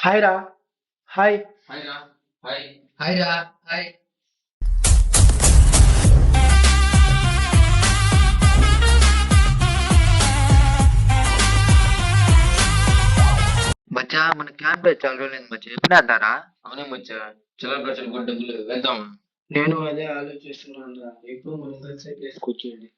Hi రా. Hi. Hi రా. Hi. Hi రా. హాయ్. మచ్చా మన క్యాంప్ లో చాలా రోజులైంది మచ్చా ఎప్పుడు ఆడతారా? అవునే మచ్చా, చిల్లర ఖర్చులు కూడా డబ్బులు వెళ్దాం. నేను అదే ఆలోచిస్తున్నాను రా. ఎప్పుడు మనం కలిసి ప్లేస్ కూర్చోండి.